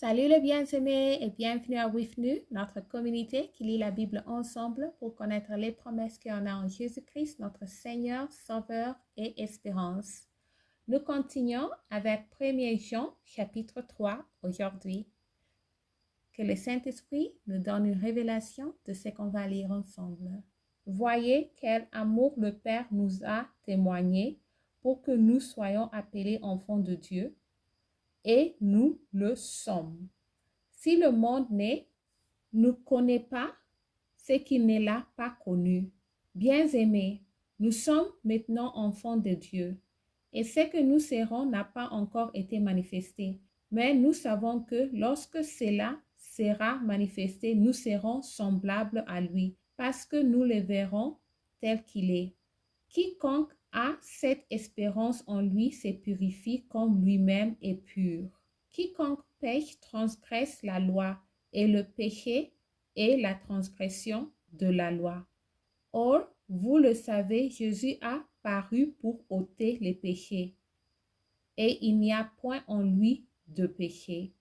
Salut les bien-aimés et bienvenue à WIFNU, notre communauté qui lit la Bible ensemble pour connaître les promesses qu'on a en Jésus-Christ, notre Seigneur, Sauveur et Espérance. Nous continuons avec 1 Jean chapitre 3 aujourd'hui. Que le Saint-Esprit nous donne une révélation de ce qu'on va lire ensemble. Voyez quel amour le Père nous a témoigné pour que nous soyons appelés enfants de Dieu. Et nous le sommes. Si le monde ne connaît pas, c'est qu'il ne l'a pas connu. Bien-aimés, nous sommes maintenant enfants de Dieu. Et ce que nous serons n'a pas encore été manifesté. Mais nous savons que lorsque cela sera manifesté, nous serons semblables à lui, parce que nous le verrons tel qu'il est. Quiconque a cette espérance en lui se purifie comme lui-même est pur. Quiconque pêche transgresse la loi, et le péché est la transgression de la loi. Or, vous le savez, Jésus a paru pour ôter les péchés, et il n'y a point en lui de péché.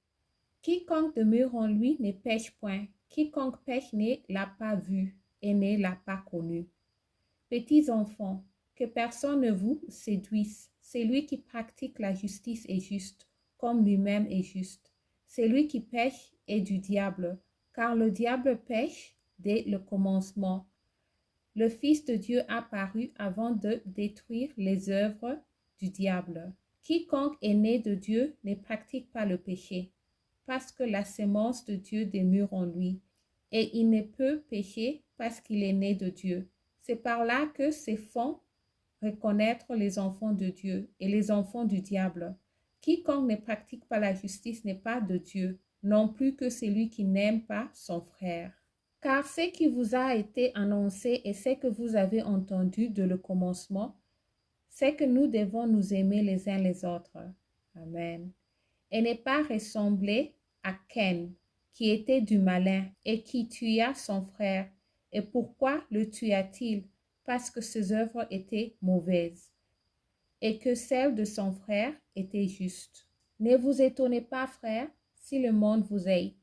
Quiconque demeure en lui ne pêche point. Quiconque pêche ne l'a pas vu et ne l'a pas connu. Petits enfants, que personne ne vous séduise. Celui qui pratique la justice est juste, comme lui-même est juste. Celui qui pêche est du diable, car le diable pêche dès le commencement. Le Fils de Dieu a paru avant de détruire les œuvres du diable. Quiconque est né de Dieu ne pratique pas le péché, parce que la sémence de Dieu demeure en lui, et il ne peut pécher parce qu'il est né de Dieu. C'est par là que se font reconnaître les enfants de Dieu et les enfants du diable. Quiconque ne pratique pas la justice n'est pas de Dieu, non plus que celui qui n'aime pas son frère. Car ce qui vous a été annoncé et ce que vous avez entendu de le commencement, c'est que nous devons nous aimer les uns les autres. Amen. Et ne pas ressembler à Caïn, qui était du malin et qui tua son frère. Et pourquoi le tua-t-il? Parce que ses œuvres étaient mauvaises et que celles de son frère étaient justes. Ne vous étonnez pas, frères, si le monde vous hait.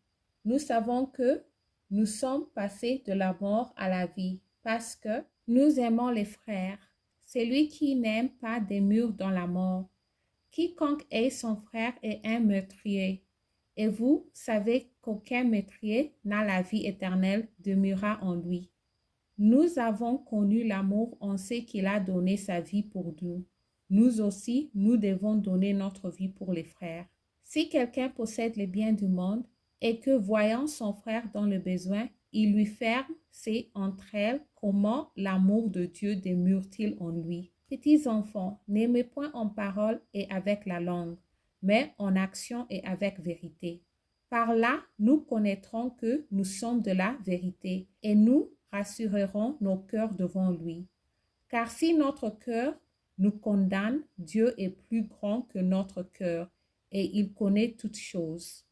Nous savons que nous sommes passés de la mort à la vie parce que nous aimons les frères. Celui qui n'aime pas demeure dans la mort. Quiconque hait son frère est un meurtrier. Et vous savez qu'aucun meurtrier n'a la vie éternelle demeurera en lui. Nous avons connu l'amour en ce qu'il a donné sa vie pour nous. Nous aussi, nous devons donner notre vie pour les frères. Si quelqu'un possède les biens du monde et que, voyant son frère dans le besoin, il lui ferme ses entrailles, comment l'amour de Dieu demeure-t-il en lui? Petits enfants, n'aimez point en parole et avec la langue, mais en action et avec vérité. Par là, nous connaîtrons que nous sommes de la vérité et nous rassurerons nos cœurs devant lui. Car si notre cœur nous condamne, Dieu est plus grand que notre cœur et il connaît toutes choses.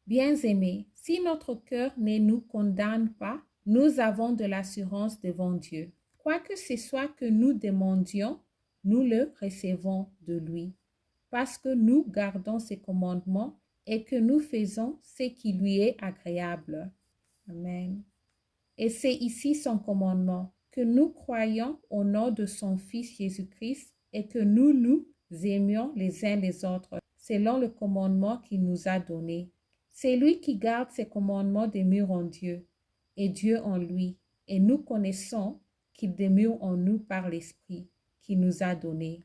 Bien-aimés, si notre cœur ne nous condamne pas, nous avons de l'assurance devant Dieu. Quoi que ce soit que nous demandions, nous le recevons de lui, parce que nous gardons ses commandements et que nous faisons ce qui lui est agréable. Amen. Et c'est ici son commandement, que nous croyions au nom de son Fils Jésus-Christ et que nous nous aimions les uns les autres, selon le commandement qu'il nous a donné. Celui qui garde ses commandements demeure en Dieu, et Dieu en lui, et nous connaissons qu'il demeure en nous par l'Esprit qu'il nous a donné.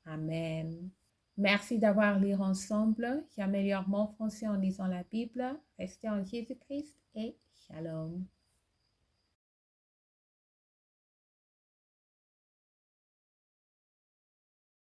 Amen. Merci d'avoir lu ensemble. J'améliore mon français en lisant la Bible. Restez en Jésus-Christ et shalom.